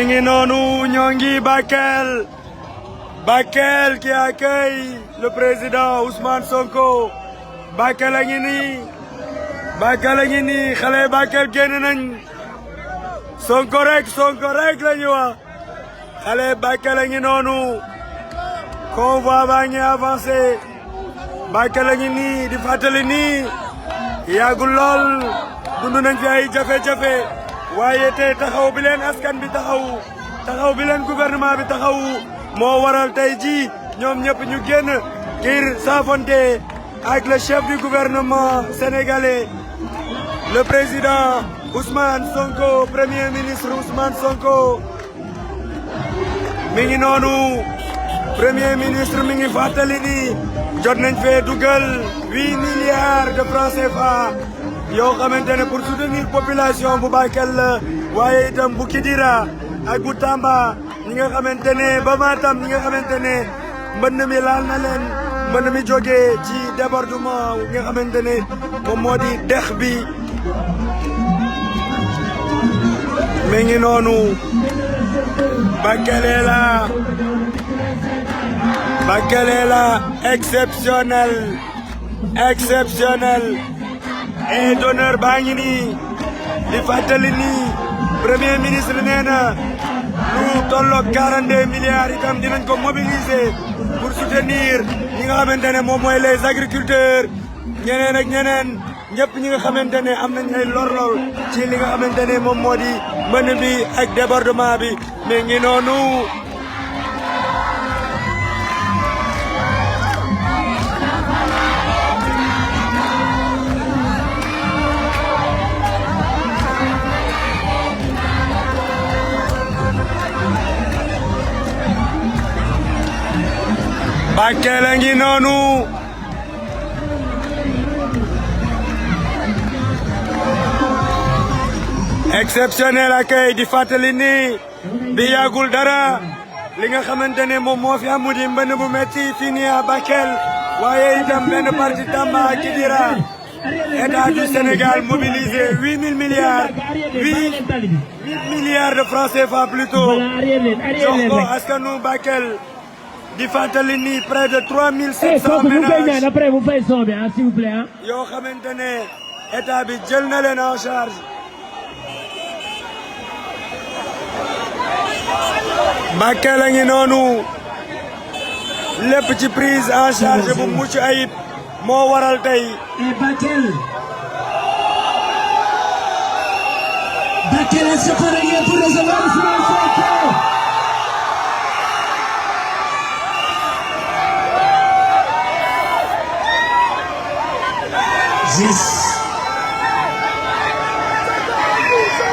ngi noonu ñoo ngi Bakel qui accueille le président Ousmane Sonko. Bakel a ngi nii xale Bakel génn nañ Sonko rek la ñu wax xale Bakel a ngi noonu convoi baa ngi avancé Bakel a ngi nii di fàttali nii yàggul lool dund nañ fi ay jafe-jafe waaye tey taxaw bi leen askan bi taxaw bi leen gouvernement bi taxaw moo waral tey ji ñoom ñëpp ñu génn ngir saafonte ak le chef du gouvernement sénégalais le président Ousmane Sonko premier ministre Ousmane Sonko mi ngi noonu premier ministre mi ngi fàttali ni jot nañ fee dugal 8 milliards de francs CFA yoo xamante ne pour soutenir population bu Bakel la waaye itam bu Kidira ak bu Tamba ñi nga xamante ne ba Matam ñi nga xamante ne mbënn mi laal na leen mbënn mi jógee ci débordement nga xamante ne moom moo di dex bi mi ngi noonu Bakel est là exceptionnel et d'honneur baa ngi nii di fàttali nii premier ministre nee na lu tolloog 42 milliards itam dinañ ko mobiliser pour soutenir ñi nga xamante ne moom mooy les agriculteurs ñeneen ak ñeneen ñëpp ñi nga xamante ne am nañ ay lor-lor ci li nga xamante ne moom moo di mbënn bi ak débordement bi mais ngi noonu Bakel a ngi noonu exceptionnel accueil di fàttali ni bi yàggul dara li nga xamante ne moom moo fi amu di mbënn bu metti fii nii à Bakel waaye itam benn parti Tamba ak Kidira État du Sénégal mobilisé 8 milliards de francs CFA plutôt jox ko askanu Bakel di fàttali ni près de 3700 ménages après vous faites son bien s'il vous plaît yoo xamante ne état bi jël na leen en charge Bakel a ngi noonu lépp ci prise en charge bu mucc ayib moo waral tey Bakel est préparé pour recevoir Ousmane Sonko. Yes.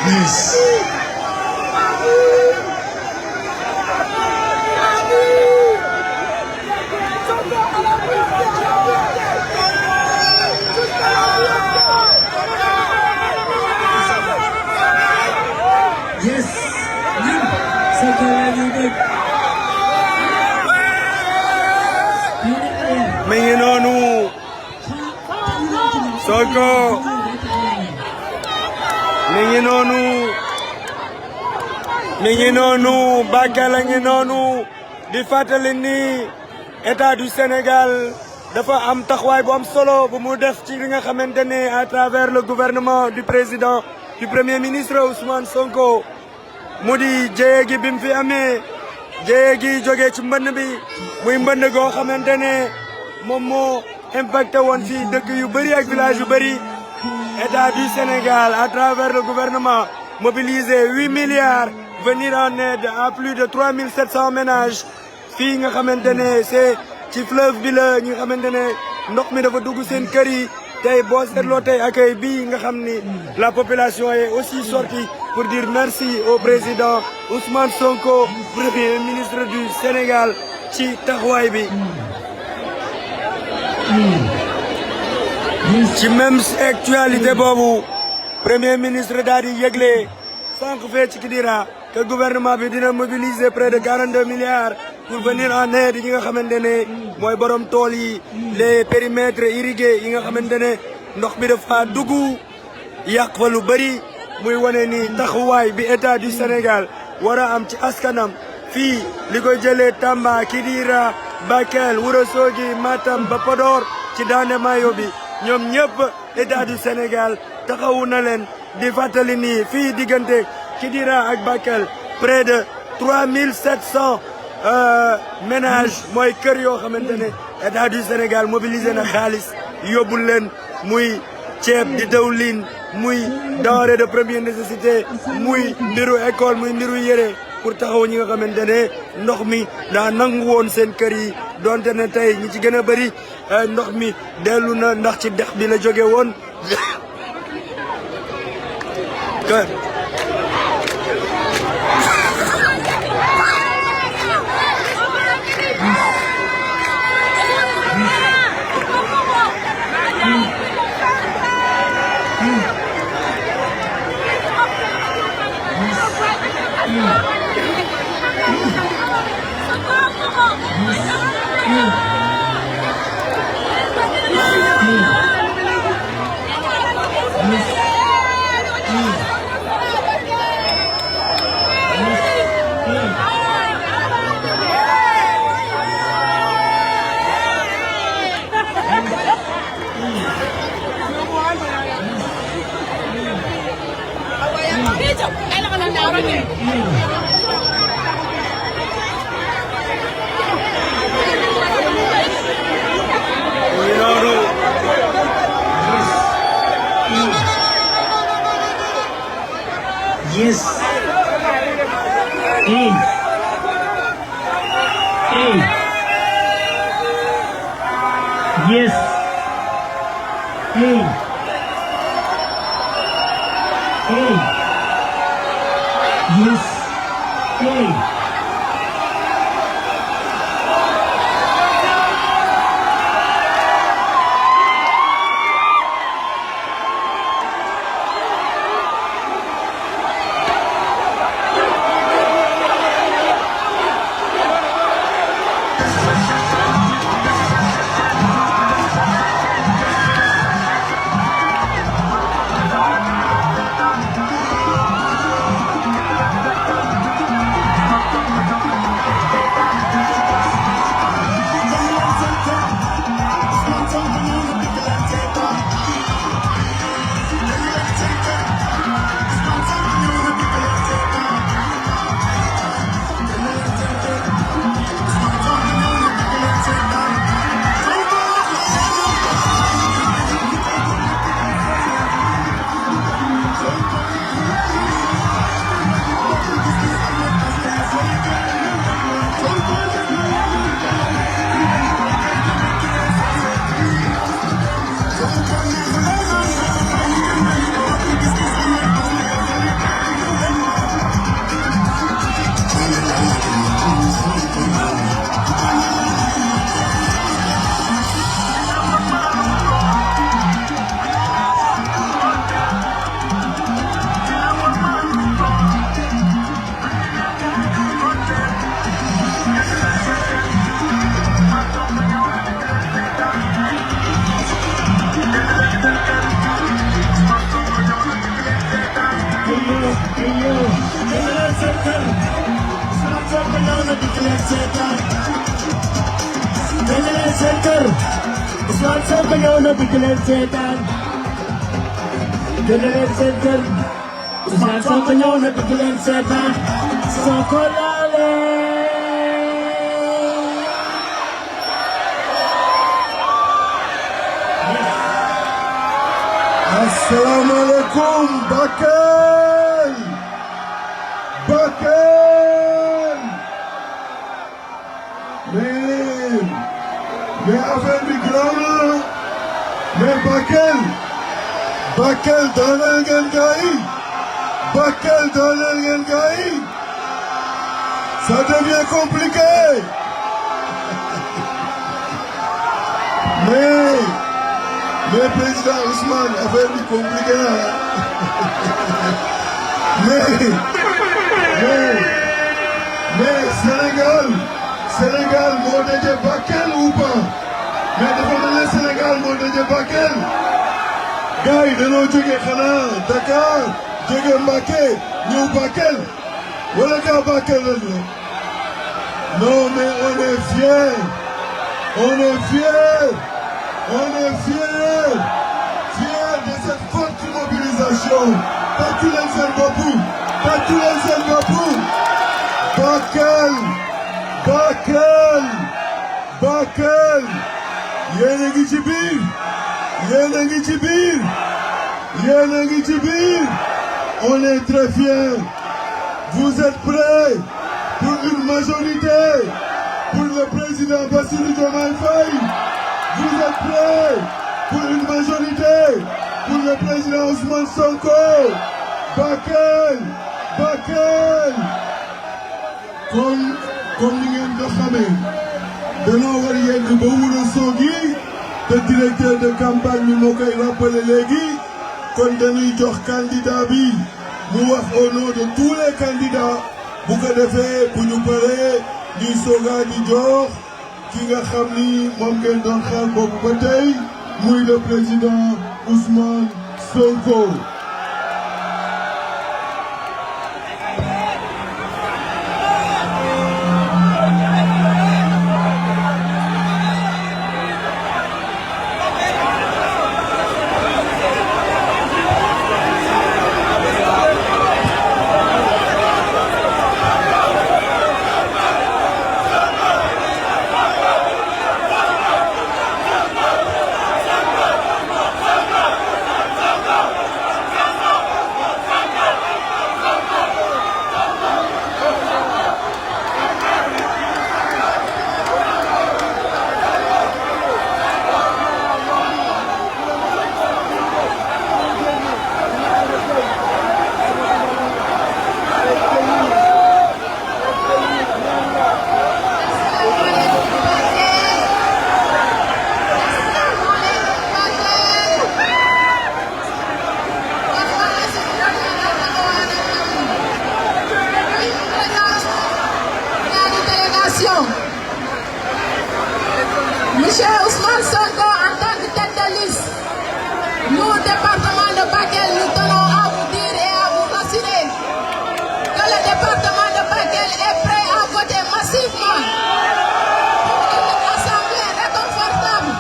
Yes. Yes. mi ngi noonu Sonko mi ngi noonu Bakel a ngi noonu di fàttali ni état du Sénégal dafa am taxawaay bu am solo bu mu def ci li nga xamante ne à travers le gouvernement du président du premier ministre Ousmane Sonko mu di jéye gi bi mu fi amee jéye gi jógee ci mbënn bi muy mbënn goo xamante ne moom moo impacté woon fii dëkk yu bëri ak village yu bëri état du Sénégal à travers le gouvernement mobilisé 8 milliards venir en aide à plus de 3700 ménages fii nga xamante ne c'est ci fleuve bi la ñi nga xamante ne ndox mi dafa dugg seen kër yi tey boo seetloo tey accueil bii nga xam ni la population est aussi sortie pour dire merci au président Ousmane Sonko premier ministre du Sénégal ci taxawaay bi ci même actualité boobu premier ministre daal di yëgle sànq fee ci Kidira que gouvernement bi dina mobiliser près de 42 milliards pour venir en aide yi nga xamante ne mooy borom tool yi les périmètres irrigués yi nga xamante ne ndox bi dafa dugg yàq fa lu bëri muy wane ni taxawaay bi état du Sénégal war a am ci askanam fii li ko jëlee Tamba Kidira Bakel Ourossogui Matam ba Podor ci Daande Mayo bi ñoom ñëpp état du Sénégal taxawu na leen di fàttali nii fii diggante Kidira ak Bakel près de 3700 ménages mooy kër yoo xamante ne état du Sénégal mobilisé na xaalis yóbbul leen muy ceeb di dawlin muy denrée de première nécessité muy mbiru école muy mbiru yére pour taxaw ñi nga xamante ne ndox mi daa nangu woon seen kër yi donte ne tey ñi ci gën a bëri ndox mi dellu na ndax ci dex bi la jóge woon Yes. Hey. Hey. Yes. Hey. Hey. Yes. Hey. Assalamu alaikum, Bakel! Bakel! Mais affaire bi grand la mais Bakel daaneel ngeen gars yi Bakel daaneel ngeen gars yi ça devient compliqué mais président Ousmane affaire bi compliqué na mais Sénégal moo daje Bakel ou pas mais dafa mel ne Sénégal moo daje Bakel gars yi dañoo jógee xanaa Dakar jóge Mbacké ñëw Bakel wala gaa Bakel lañ la non mais on est fiers de cette forte mobilisation tàccu leen seen bopp Bakel yéen a ngi ci biir on est très fiers vous êtes prêts pour une majorité pour le président Bassirou Diomaye Faye vous êtes prêts pour une majorité pour le président Ousmane Sonko Bakel comme ni ngeen ko xamee danoo war yegg ba Ourossogui te directeur de campagne bi moo koy rappelé léegi kon dañuy jox candidat bi mu wax au nom de tous les candidats bu ko defee bu ñu paree ñuy sooga di jox ki nga xam ni moom ngeen doon xaar boobu ba tey muy le président Ousmane Sonko. Monsieur Ousmane Sonko, en tant que tête de liste, nous, département de Bakel, nous tenons à vous dire et à vous rassurer que le département de Bakel est prêt à voter massivement pour une assemblée réconfortable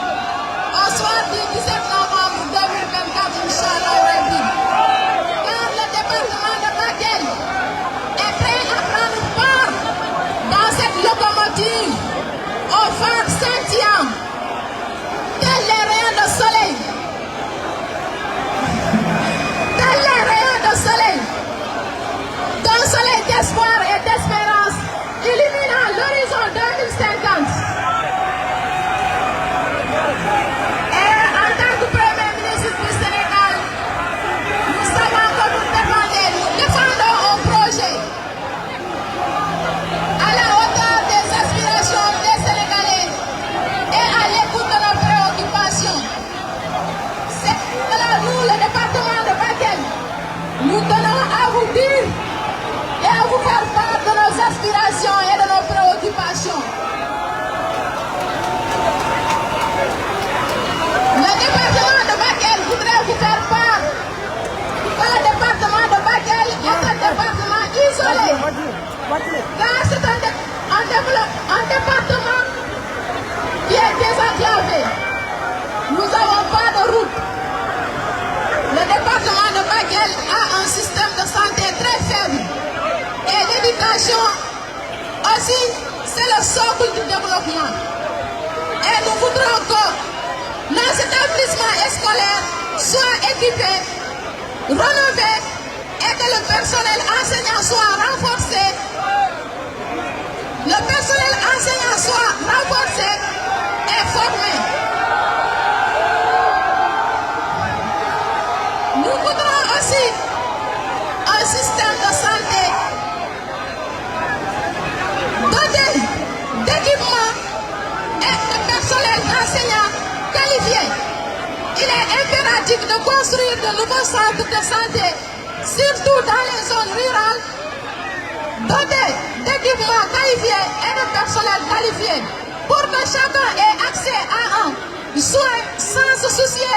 au soir du 17 novembre 2024, Inch'Allah Rabbi. Car le département de Bakel est prêt à prendre part dans cette locomotive au phare scintillant, tels les rayons de soleil. Tels les rayons de soleil. D'un soleil d'espoir et d'espérance, illuminant l'horizon 2050. Et en tant que Premier ministre du Sénégal, nous savons que nous défendons un projet à la hauteur des aspirations des Sénégalais et à l'écoute de nos préoccupations. C'est cela, nous, le département de Bakel, nous tenons à vous dire et à vous faire part de nos aspirations et de nos préoccupations. Le département de Bakel voudrait vous faire part que le département de Bakel est un département isolé. Car c'est un département qui est désenclavé. Nous n'avons pas de route. Le département de Bakel a un système de santé très faible. Et l'éducation aussi, c'est le socle du développement. Et nous voudrons que nos établissements scolaires soient équipés, rénovés et que le personnel enseignant soit renforcé. Le personnel enseignant soit renforcé et formé. Nous voudrons aussi un système de santé doté d'équipements et de personnel enseignant qualifié. Il est impératif de construire de nouveaux centres de santé, surtout dans les zones rurales, dotés d'équipements qualifiés et de personnel qualifié, pour que chacun ait accès à un soin sans se soucier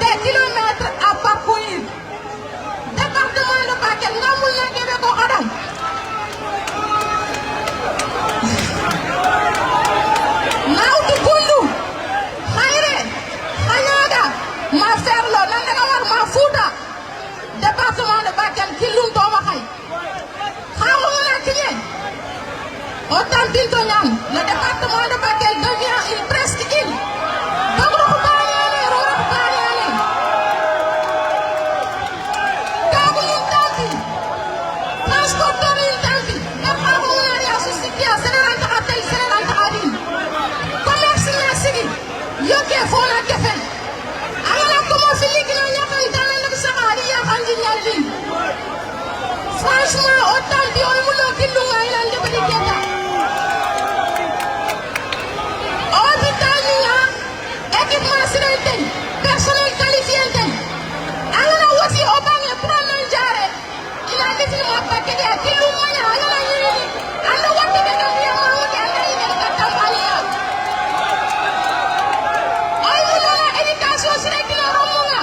des kilomètres à parcourir. Département Franchement, autant de hôpital équipement silencieux, personnel qualifié. Alors, aussi, au banc, le premier jarre, il a décidé de paquet de kilo moyen. Alors, what did they do? Éducation silencieux, Romunga.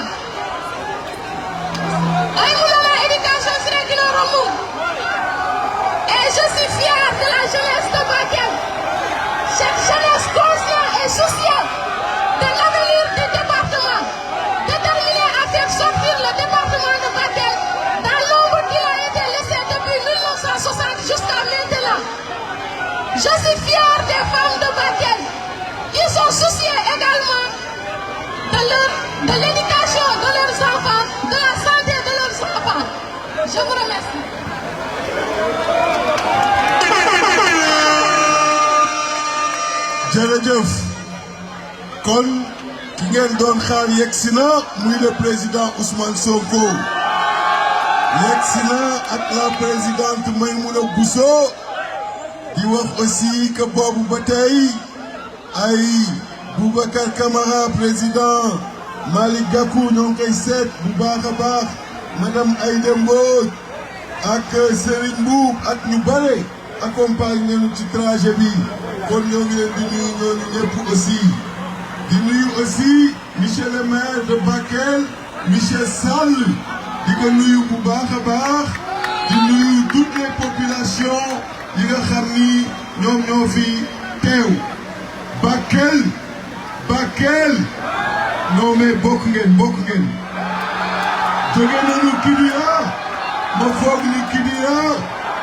Éducation silencieux, Romunga. Et je suis fier de la jeunesse de Bakel. Cette jeunesse consciente et soucieuse de l'avenir du département, déterminée à faire sortir le département de Bakel dans l'ombre qui a été laissé depuis 1960 jusqu'à maintenant. Je suis fier des femmes de Bakel. Ils sont soucieux également de l'éducation de leurs enfants, de la santé de leurs enfants. Je vous remercie. jërëjëf kon ki ngeen doon xaar yegsi na muy le président Ousmane Sonko yegsi na ak la présidente Maïmouna Bousso di wax aussi que boobu ba tey ay Boubacar Camara président Malick Gakou ñoo ngi koy seet bu baax a baax madame Aïda Mbodj ak Serigne Mboup ak ñu bare accompagne nañu ci trajet bi kon ñoo ngi leen di nuyu ñooñu ñëpp aussi di nuyu aussi monsieur le maire de Bakel monsieur Sall di ko nuyu bu baax a baax di nuyu toutes les populations yi nga xam ni ñoom ñoo fi teew Bakel non mais bokk ngeen jóge nañu Kidira ma foog ni Kidira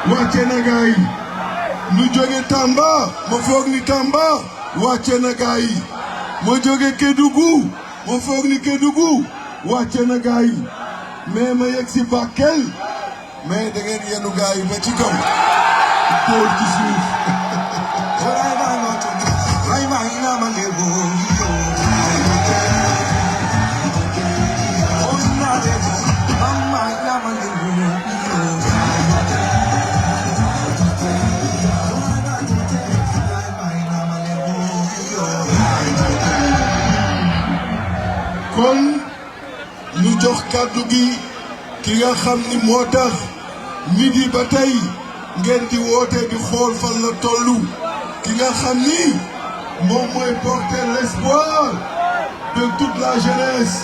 wàcce na gaa yi ñu jóge Tamba ma foog ni Tamba wàcce na gaa yi ma jóge Kédougou ma foog ni Kédougou wàcce na gaa yi mais ma yegg si Bakel mais da ngeen yenu gaa yi ba ci kaw dóor ci suuf kon ñu jox kàddu gi ki nga xam ni moo tax midi ba tey ngeen di woote di xool fan la tollu ki nga xam ni moom mooy porter l'espoir de toute la jeunesse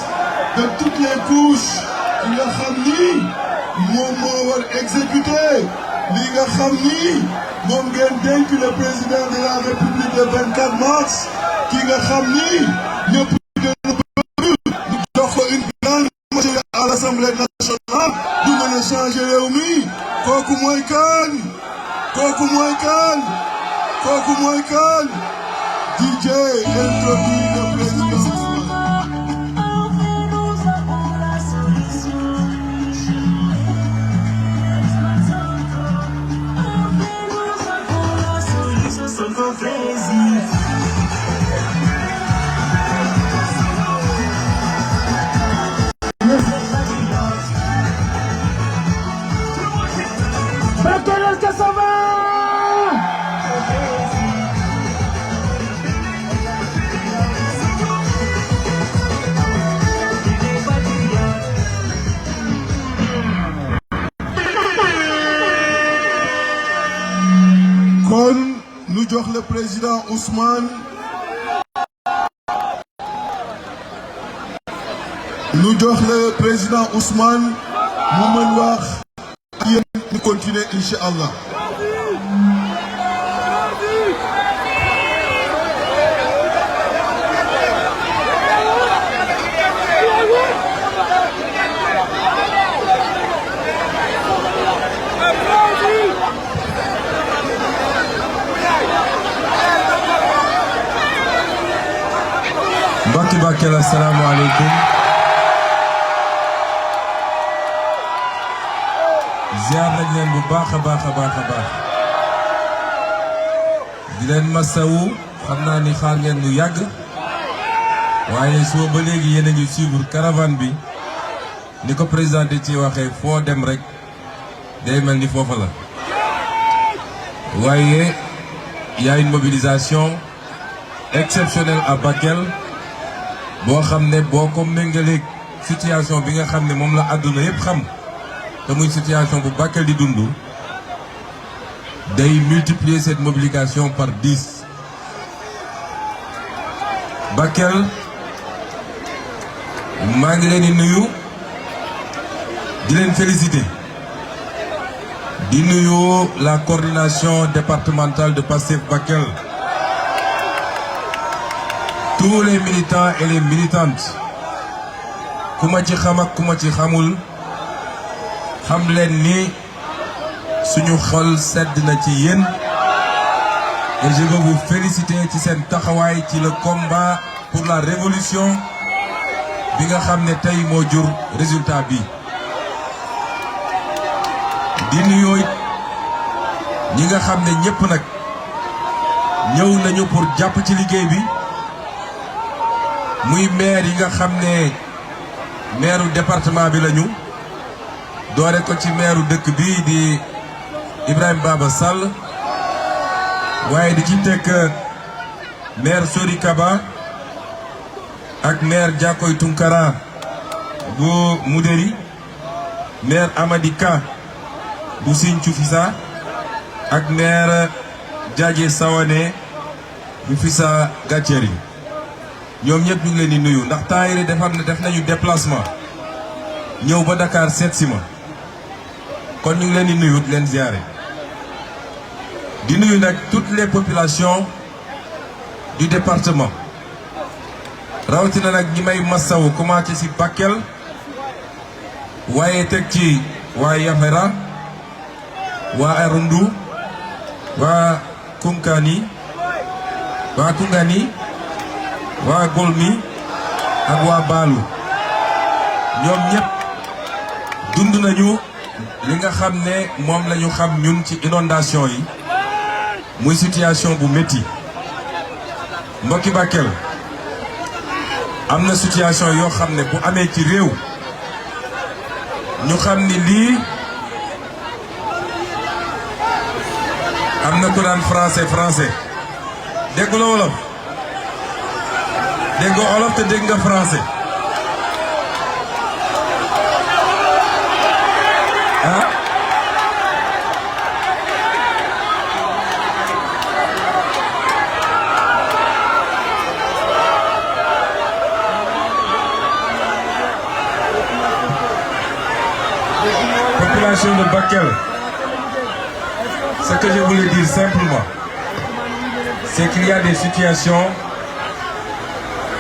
de toutes les couches ki nga xam ni moom moo war exécuter li nga xam ni moom ngeen dénk le président de la République le 24 mars ki nga xam ni ñëpp à l'Assemblée nationale du mën a changer réew mi kooku mooy kan DJ introduit le président kon ñu jox le président Ousmane mu mën wax yéen ñu continuer incha allah. mbokki Bakel assalaamu aleykum ziar nañ leen bu baax a baax di leen masawu xam naa ni xaar ngeen lu yàgg waaye suba ba léegi yéen a ngi suivre caravane bi ni ko président ci waxee foo dem rek day mel ni foofa la waaye il y a une mobilisation exceptionnelle à Bakel boo xam ne boo ko méngaleeg situation bi nga xam ne moom la àdduna yëpp xam te muy situation bu Bakel di dund day multiplier cette mobilisation par 10. Bakel maa ngi leen di nuyu di leen féliciter di nuyu la coordination départementale de Pastef Bakel, tous les militants et les militantes ku ma ci xam ak ku ma ci xamul xam leen ni suñu xol sedd na ci yéen et je veux vous féliciter ci seen taxawaay ci le combat pour la révolution bi nga xam ne tey moo jur résultat bi di nuyoo it ñi nga xam ne ñëpp nag ñëw nañu pour jàpp ci liggéey bi muy maire yi nga xam ne maireu département bi lañu doore ko ci maireu dëkk bi di Ibrahima Baba Sall waaye di ci teg maire Sori Kaba ak maire Diakoy Tunkara bu Moudéri, maire Amady Ka bu Sinthiou Fissa ak maire Diadje Sawane bu Fissa Gàcceri ñoom ñëpp ñu ngi leen di nuyu ndax temps yii def nañu déplacement ñëw ba Dakar seet si ma kon ñu ngi leen di nuyu di leen ziare di nuyu nag toutes les populations du département rawatina nag ñi may massawu commencé ci Bakel waaye teg ci waa Yafera waa Arundu waa Koungani waa Golmi ak waa Baalu ñoom ñëpp dund nañu li nga xam ne moom la ñu xam ñun ci inondation yi muy situation bu métti mbokki Bakel am na situation yoo xam ne bu amee ci réew ñu xam ni lii am na ko daan français dégg nga wolof dégg nga wolof te dégg nga français ah population de Bakel, ce que je voulais dire simplement, c'est qu'il y a des situations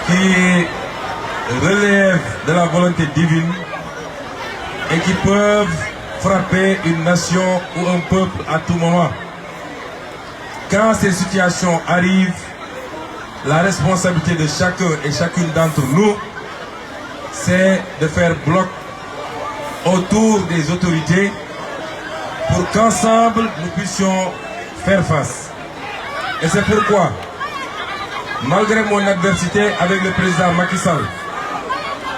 qui relèvent de la volonté divine et qui peuvent frapper une nation ou un peuple à tout moment. Quand ces situations arrivent, la responsabilité de chacun et chacune d'entre nous, c'est de faire bloc autour des autorités pour qu'ensemble nous puissions faire face. Et c'est pourquoi, malgré mon adversité avec le président Macky Sall,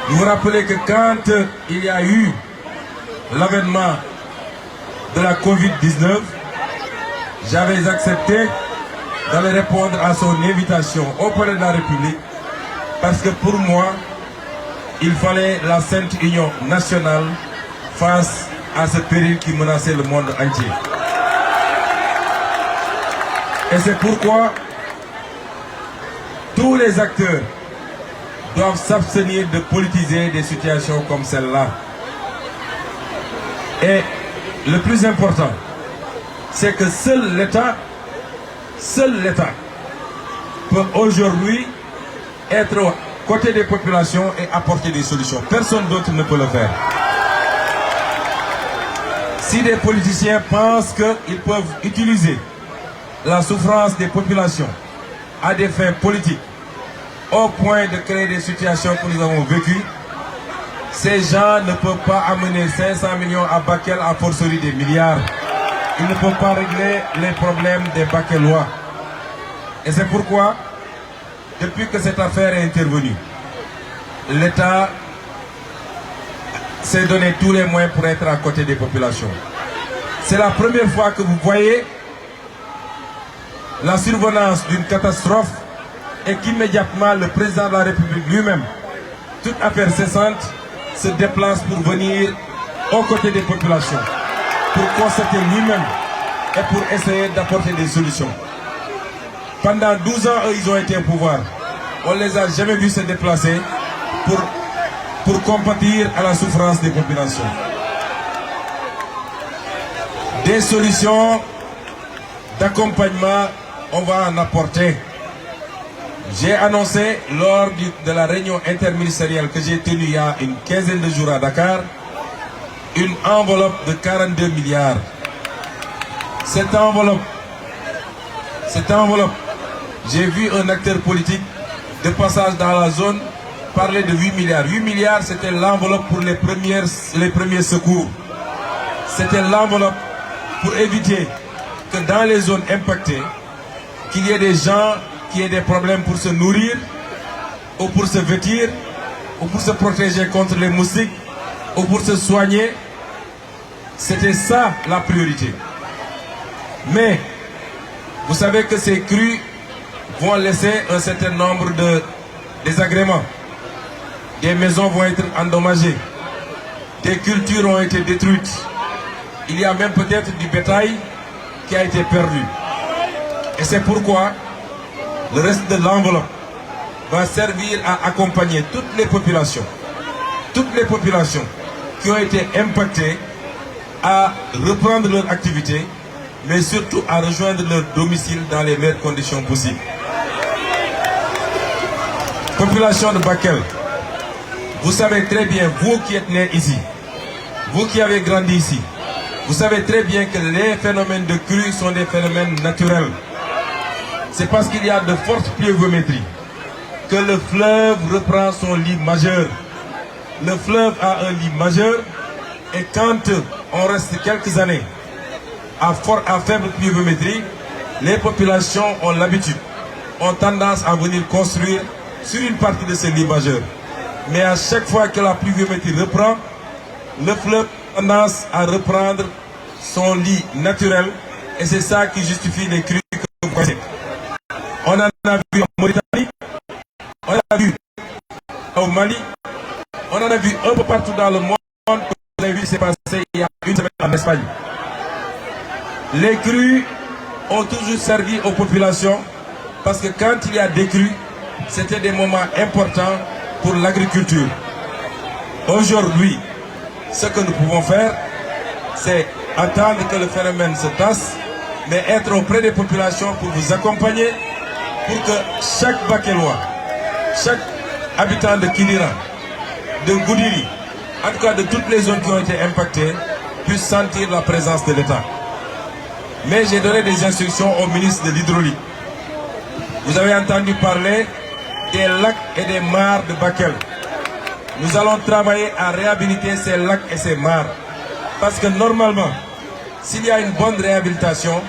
je vous rappelez que quand il y a eu l'avènement de la Covid-19, j'avais accepté d'aller répondre à son invitation au palais de la République parce que pour moi, il fallait la Sainte Union nationale face à ce péril qui menaçait le monde entier. Et c'est pourquoi tous les acteurs doivent s'abstenir de politiser des situations comme celle-là. Et le plus important, c'est que seul l'État peut aujourd'hui être aux côtés des populations et apporter des solutions. Personne d'autre ne peut le faire. Si des politiciens pensent qu'ils peuvent utiliser la souffrance des populations à des fins politiques, au point de créer des situations que nous avons vécues, ces gens ne peuvent pas amener 500 millions à Bakel à forcerie des milliards. Ils ne peuvent pas régler les problèmes des Bakelois. Et c'est pourquoi, depuis que cette affaire est intervenue, l'État s'est donné tous les moyens pour être à côté des populations. C'est la première fois que vous voyez la survenance d'une catastrophe et qu'immédiatement le président de la République lui-même, toute affaire cessante, se déplace pour venir aux côtés des populations, pour constater lui-même et pour essayer d'apporter des solutions. Pendant 12 ans, eux, ils ont été au pouvoir. On ne les a jamais vus se déplacer pour compatir à la souffrance des populations. Des solutions d'accompagnement, on va en apporter. J'ai annoncé lors de la réunion interministérielle que j'ai tenue il y a une quinzaine de jours à Dakar, une enveloppe de 42 milliards. Cette enveloppe, j'ai vu un acteur politique de passage dans la zone parler de 8 milliards. 8 milliards, c'était l'enveloppe pour les premiers secours. C'était l'enveloppe pour éviter que dans les zones impactées, qu'il y ait des gens qui aient des problèmes pour se nourrir, ou pour se vêtir, ou pour se protéger contre les moustiques, ou pour se soigner. C'était ça la priorité. Mais, vous savez que ces crues vont laisser un certain nombre de désagréments. Des maisons vont être endommagées. Des cultures ont été détruites. Il y a même peut-être du bétail qui a été perdu. Et c'est pourquoi le reste de l'enveloppe va servir à accompagner toutes les populations qui ont été impactées à reprendre leur activité, mais surtout à rejoindre leur domicile dans les meilleures conditions possibles. Population de Bakel, vous savez très bien, vous qui êtes nés ici, vous qui avez grandi ici, vous savez très bien que les phénomènes de crue sont des phénomènes naturels. C'est parce qu'il y a de fortes pluviométries que le fleuve reprend son lit majeur. Le fleuve a un lit majeur et quand on reste quelques années à faible pluviométrie, les populations ont l'habitude, ont tendance à venir construire sur une partie de ce lit majeur. Mais à chaque fois que la pluviométrie reprend, le fleuve a tendance à reprendre son lit naturel et c'est ça qui justifie les crues que vous voyez. On en a vu en Mauritanie, on en a vu au Mali, on en a vu un peu partout dans le monde. Vous avez vu ce qui s'est passé il y a une semaine en Espagne. Les crues ont toujours servi aux populations parce que quand il y a des crues, c'était des moments importants pour l'agriculture. Aujourd'hui, ce que nous pouvons faire, c'est attendre que le phénomène se tasse, mais être auprès des populations pour vous accompagner, pour que chaque Bakelois, chaque habitant de Kidira, de Goudiri, en tout cas de toutes les zones qui ont été impactées, puisse sentir la présence de l'État. Mais j'ai donné des instructions au ministre de l'Hydraulique. Vous avez entendu parler des lacs et des mares de Bakel. Nous allons travailler à réhabiliter ces lacs et ces mares. Parce que normalement, s'il y a une bonne réhabilitation,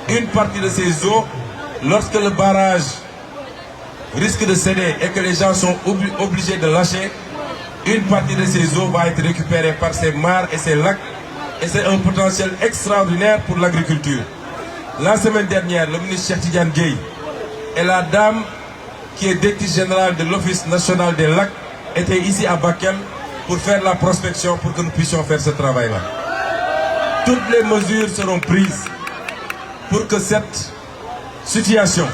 une partie de ces eaux, lorsque le barrage risque de céder et que les gens sont obligés de lâcher, une partie de ces eaux va être récupérée par ces mares et ces lacs. Et c'est un potentiel extraordinaire pour l'agriculture. La semaine dernière, le ministre Cheikh Tidiane Gueye et la dame qui est directrice générale de l'Office national des lacs étaient ici à Bakel pour faire la prospection pour que nous puissions faire ce travail-là. Toutes les mesures seront prises pour que cette situation,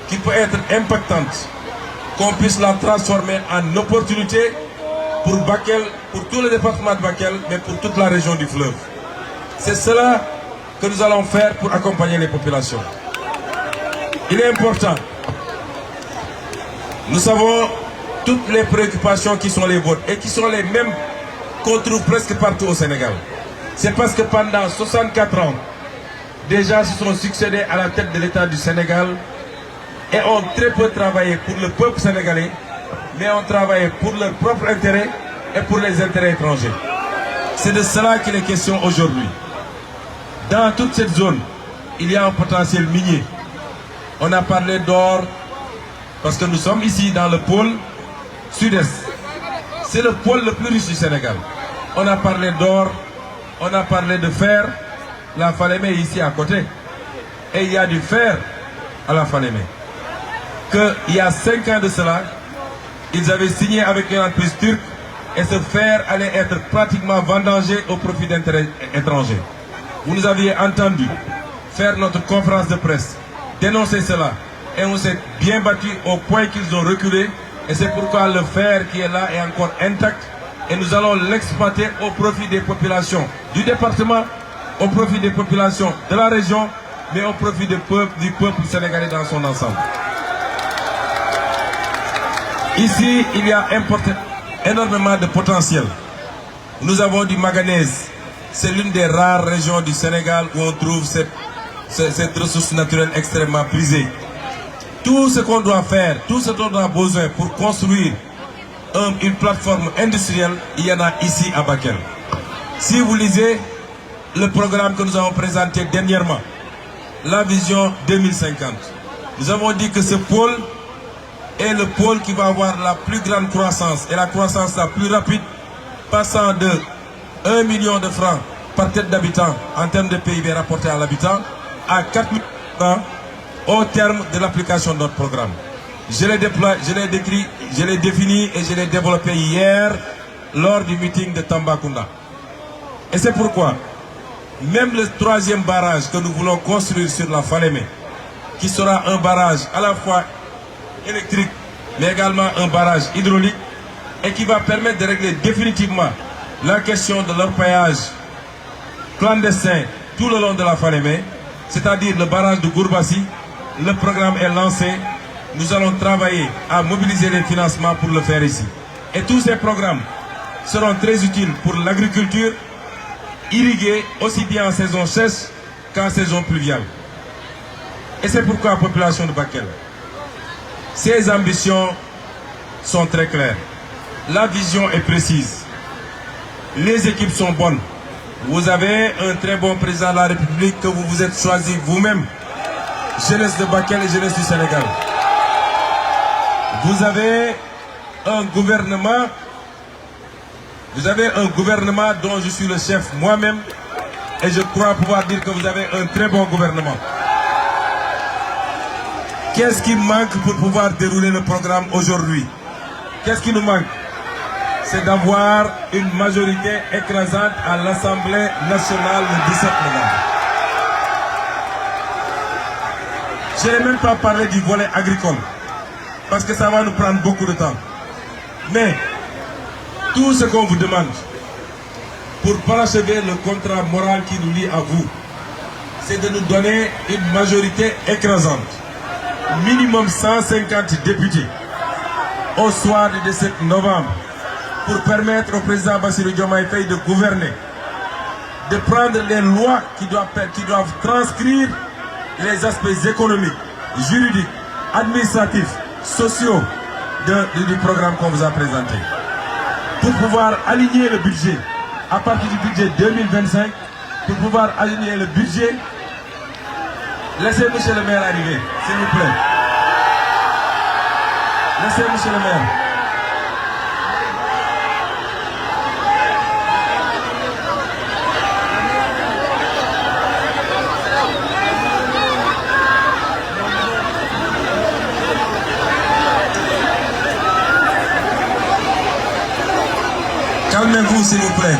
qui peut être impactante, qu'on puisse la transformer en opportunité pour Bakel, pour tout le département de Bakel, mais pour toute la région du fleuve. C'est cela que nous allons faire pour accompagner les populations. Il est important. Nous savons toutes les préoccupations qui sont les vôtres et qui sont les mêmes qu'on trouve presque partout au Sénégal. C'est parce que pendant 64 ans, déjà se sont succédés à la tête de l'État du Sénégal et ont très peu travaillé pour le peuple sénégalais, mais ont travaillé pour leur propre intérêt et pour les intérêts étrangers. C'est de cela qu'il est question aujourd'hui. Dans toute cette zone, il y a un potentiel minier. On a parlé d'or, parce que nous sommes ici dans le pôle sud-est. C'est le pôle le plus riche du Sénégal. On a parlé d'or, on a parlé de fer, la Falémé est ici à côté. Et il y a du fer à la Falémé. Qu'il y a 5 ans de cela, ils avaient signé avec une entreprise turque et ce fer allait être pratiquement vendangé au profit d'intérêts étrangers. Vous nous aviez entendu faire notre conférence de presse, dénoncer cela. Et on s'est bien battu au point qu'ils ont reculé. Et c'est pourquoi le fer qui est là est encore intact. Et nous allons l'exploiter au profit des populations du département, au profit des populations de la région, mais au profit du peuple sénégalais dans son ensemble. Ici, il y a énormément de potentiel. Nous avons du manganèse. C'est l'une des rares régions du Sénégal où on trouve cette ressource naturelle extrêmement prisée. Tout ce qu'on doit faire, tout ce dont on a besoin pour construire une plateforme industrielle, il y en a ici à Bakel. Si vous lisez le programme que nous avons présenté dernièrement, la vision 2050, nous avons dit que ce pôle est le pôle qui va avoir la plus grande croissance et la croissance la plus rapide, passant de 1 million de francs par tête d'habitant en termes de PIB rapporté à l'habitant à 4 000 francs au terme de l'application de notre programme. Je l'ai décrit, je l'ai défini et je l'ai développé hier lors du meeting de Tambacounda. Et c'est pourquoi même le 3e barrage que nous voulons construire sur la Falémé, qui sera un barrage à la fois électrique mais également un barrage hydraulique et qui va permettre de régler définitivement la question de l'orpaillage clandestin tout le long de la Falémé, c'est-à-dire le barrage de Gourbassi. Le programme est lancé. Nous allons travailler à mobiliser les financements pour le faire ici. Et tous ces programmes seront très utiles pour l'agriculture, irriguée aussi bien en saison sèche qu'en saison pluviale. Et c'est pourquoi la population de Bakel, ses ambitions sont très claires. La vision est précise. Les équipes sont bonnes. Vous avez un très bon président de la République que vous vous êtes choisi vous-même. Jeunesse de Bakel et jeunesse du Sénégal. Vous avez un gouvernement dont je suis le chef moi-même et je crois pouvoir dire que vous avez un très bon gouvernement. Qu'est-ce qui manque pour pouvoir dérouler le programme aujourd'hui? Qu'est-ce qui nous manque? C'est d'avoir une majorité écrasante à l'Assemblée nationale le 17 novembre. Je n'ai même pas parlé du volet agricole, parce que ça va nous prendre beaucoup de temps. Mais tout ce qu'on vous demande pour parachever le contrat moral qui nous lie à vous, c'est de nous donner une majorité écrasante, minimum 150 députés, au soir du 17 novembre, pour permettre au président Bassirou Diomaye Faye de gouverner, de prendre les lois qui doivent transcrire les aspects économiques, juridiques, administratifs, sociaux du programme qu'on vous a présenté. Pour pouvoir aligner le budget à partir du budget 2025, pour pouvoir aligner le budget, laissez monsieur le maire arriver, s'il vous plaît. Laissez monsieur le maire. Calmez-vous s'il vous plaît.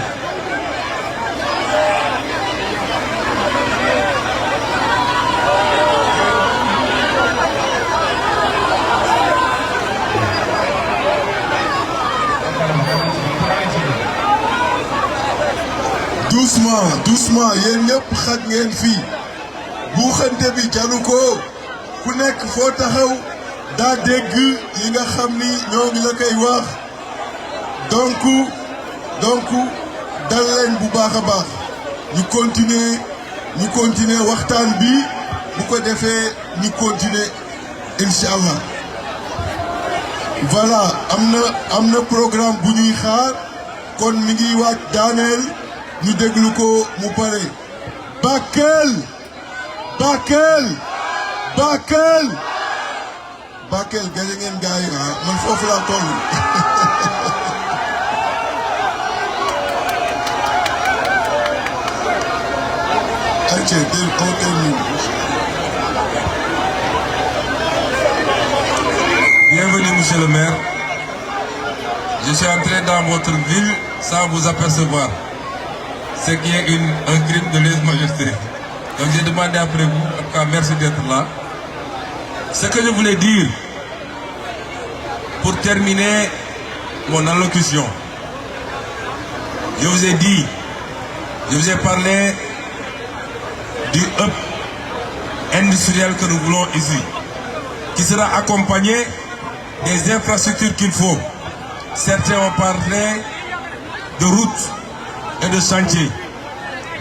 doucement yéen ñëpp xaj ngeen fii buuxante bi jaru ko ku nekk foo taxaw daa dégg yi nga xam ni ñoo ngi la koy wax donc dal leen bu baax a baax ñu continuer waxtaan bi bu ko defee ñu continuer incha allah. Voilà am na programme bu ñuy xaar kon mi ngi waaj daaneel ñu déglu ko mu pare. Bakel gañe ngeen gaay yi man foofu laa toll. Bienvenue, monsieur le maire. Je suis entré dans votre ville sans vous apercevoir. Ce qui est un crime de lèse-majesté. Donc j'ai demandé après vous, en tout cas merci d'être là. Ce que je voulais dire, pour terminer mon allocution, je vous ai dit, je vous ai parlé du hub industriel que nous voulons ici, qui sera accompagné des infrastructures qu'il faut. Certains ont parlé de routes et de chantiers.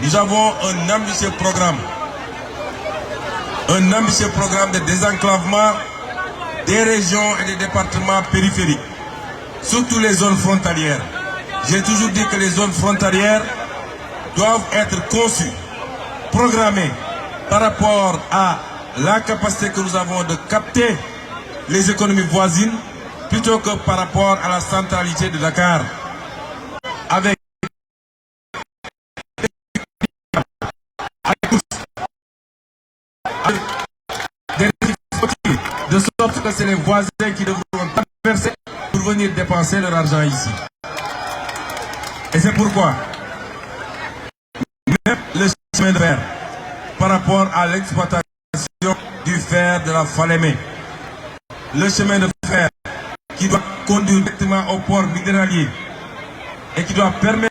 Nous avons un ambitieux programme de désenclavement des régions et des départements périphériques, surtout les zones frontalières. J'ai toujours dit que les zones frontalières doivent être conçues, programmées par rapport à la capacité que nous avons de capter les économies voisines plutôt que par rapport à la centralité de Dakar. Avec des de sorte que c'est les voisins qui devront traverser pour venir dépenser leur argent ici. Et c'est pourquoi même le chemin de fer par rapport à l'exploitation du fer de la Falémé, le chemin de fer qui doit conduire directement au port minéralier et qui doit permettre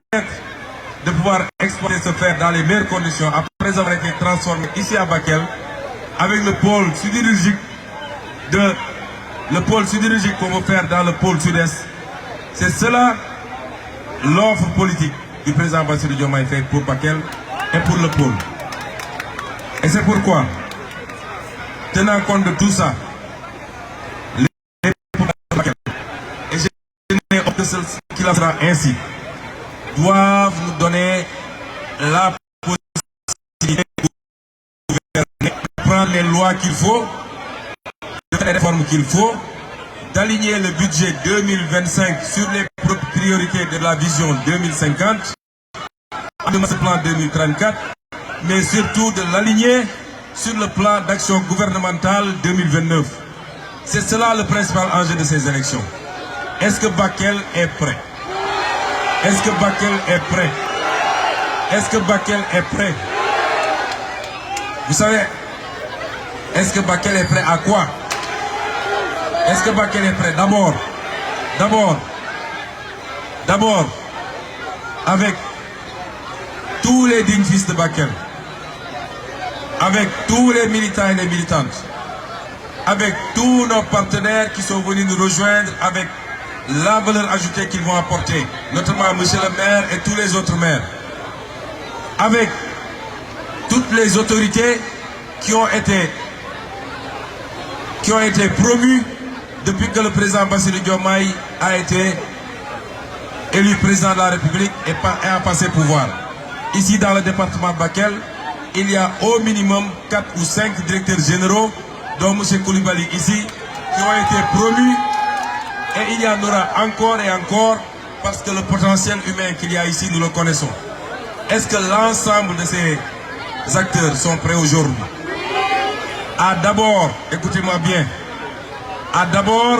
de pouvoir exploiter ce fer dans les meilleures conditions après avoir été transformé ici à Bakel avec le pôle sidérurgique qu'on veut faire dans le pôle sud-est. C'est cela l'offre politique du président Bassirou Diomaye Faye pour Bakel et pour le pôle. Et c'est pourquoi, tenant compte de tout ça, les Bakel, et j'ai de ceux qui la fera ainsi, doivent nous donner la possibilité de prendre les lois qu'il faut, de faire les réformes qu'il faut, d'aligner le budget 2025 sur les priorités de la vision 2050, de ce plan 2034, mais surtout de l'aligner sur le plan d'action gouvernementale 2029. C'est cela le principal enjeu de ces élections. Est-ce que Bakel est prêt? Est-ce que Bakel est prêt? Est-ce que Bakel est prêt? Vous savez, est-ce que Bakel est prêt à quoi? Est-ce que Bakel est prêt? D'abord, avec tous les dignes fils de Bakel, avec tous les militants et les militantes, avec tous nos partenaires qui sont venus nous rejoindre avec la valeur ajoutée qu'ils vont apporter, notamment monsieur le maire et tous les autres maires, avec toutes les autorités qui ont été promues depuis que le président Bassirou Diomaye a été élu président de la République et a passé pouvoir. Ici dans le département de Bakel, il y a au minimum 4 ou 5 directeurs généraux, dont M. Koulibaly ici, qui ont été promus, et il y en aura encore et encore, parce que le potentiel humain qu'il y a ici, nous le connaissons. Est-ce que l'ensemble de ces acteurs sont prêts aujourd'hui à d'abord, écoutez-moi bien, à d'abord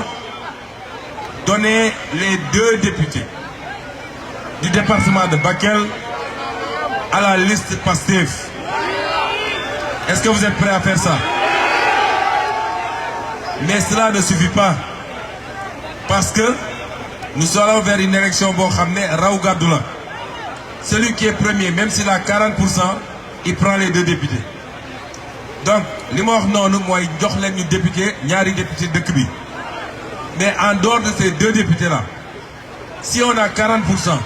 donner les 2 députés du département de Bakel à la liste PASTEF? Est-ce que vous êtes prêts à faire ça? Mais cela ne suffit pas. Parce que nous allons vers une élection Raougadoula. Celui qui est premier, même s'il a 40%, il prend les 2 députés. Donc, li ma wax noonu mooy jox leen ñu député, ñaari député dëkk bi. Mais en dehors de ces 2 députés-là, si on a 40%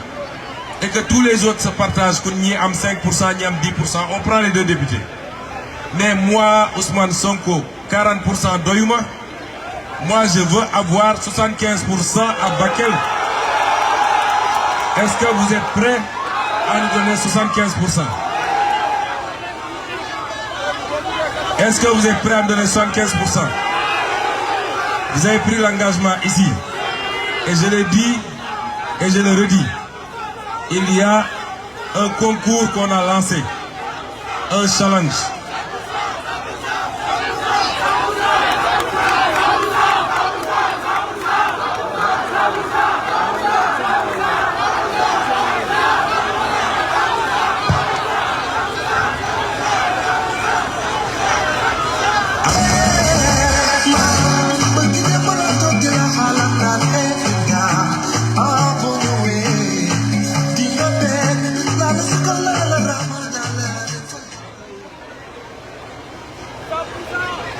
et que tous les autres se partagent, que ñi am 5%, ñi am 10%, on prend les 2 députés. Mais moi, Ousmane Sonko, 40% doyuma. Moi, je veux avoir 75% à Bakel. Est-ce que vous êtes prêts à nous donner 75%? Est-ce que vous êtes prêts à me donner 75%? Vous avez pris l'engagement ici. Et je l'ai dit et je le redis. Il y a un concours qu'on a lancé. un challenge.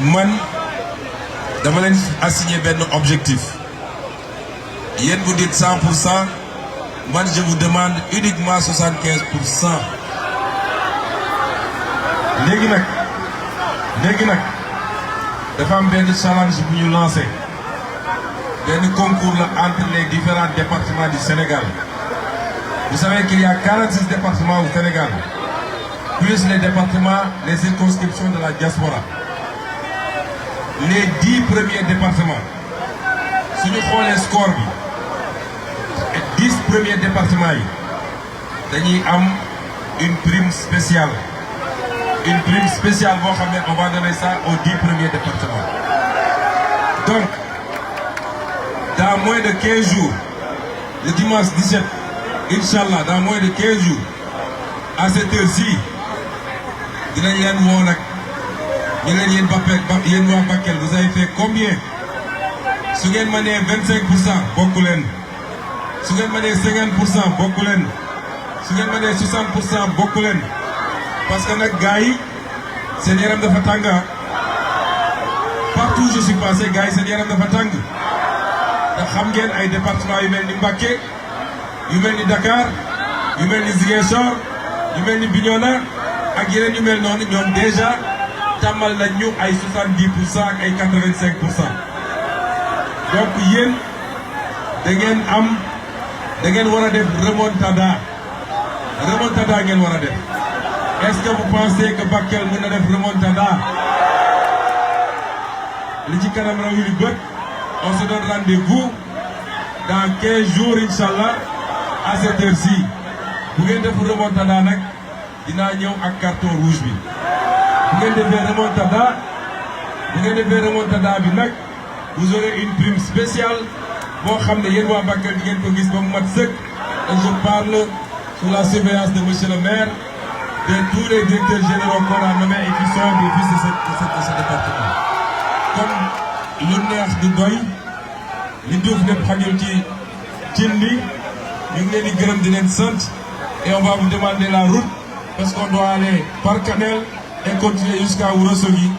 Man dama leen assigné benn objectif yéen vous dites 100%, man je vous demande uniquement 75%. léegi nag dafa am benn challenge bu ñu lancé benn concours la entre les différents départements du Sénégal. Vous savez qu'il y a 46 départements au Sénégal, plus les départements, les circonscriptions de la diaspora. Les 10 premiers départements, si nous prenons les scores, les 10 premiers départements, ils ont une prime spéciale. Une prime spéciale, on va donner ça aux 10 premiers départements. Donc, dans moins de 15 jours, le dimanche 17, Inch'Allah, dans moins de 15 jours, à cette heure-ci, vous avez fait combien? Si vous avez 25%, beaucoup l'en. Si vous avez 50%, beaucoup l'en. Si vous avez 60%, beaucoup l'en. Parce que les gars, c'est des rames de fatanga. Partout où je suis passé, gars, c'est des rames de fatanga. Vous avez des départements humains de Mbaké, humains de Dakar, humains de Ziguinchor, humains de Bignona, et yeneen yu mel noonu ñoom déjà tàmmal nañ ñu ay 70% ak ay 85%. Donc yéen da ngeen war a def remontada ngeen war a def. Est-ce que vous pensez que Bakel mën na def remontada? li ci kanam raw yu bët, on se donne rendez-vous dans 15 jours Inch'Allah à cette heure-ci. Bu ngeen def remontada nag dinaa ñëw ak carton rouge bi. Bu ngeen defee remontada bi nag vous aurez une prime spéciale boo xam ne yéen waa Bakel di ngeen ko gis ba mu mat sëkk. Et je parle sous la surveillance de monsieur le maire, de tous les directeurs généraux qu'on a nommés et qui sont des fils de ce département. Comme lu neex du doy li duuf lépp xajul ci cin li ñu ngi leen di gërëm di leen sant et on va vous demander la route. Parce qu'on doit aller par Kanel et continuer jusqu'à Ourossogui.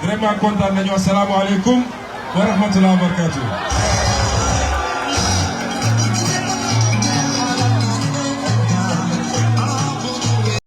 Vraiment content. Assalamu alaikum wa rahmatullahi wa barakatuh.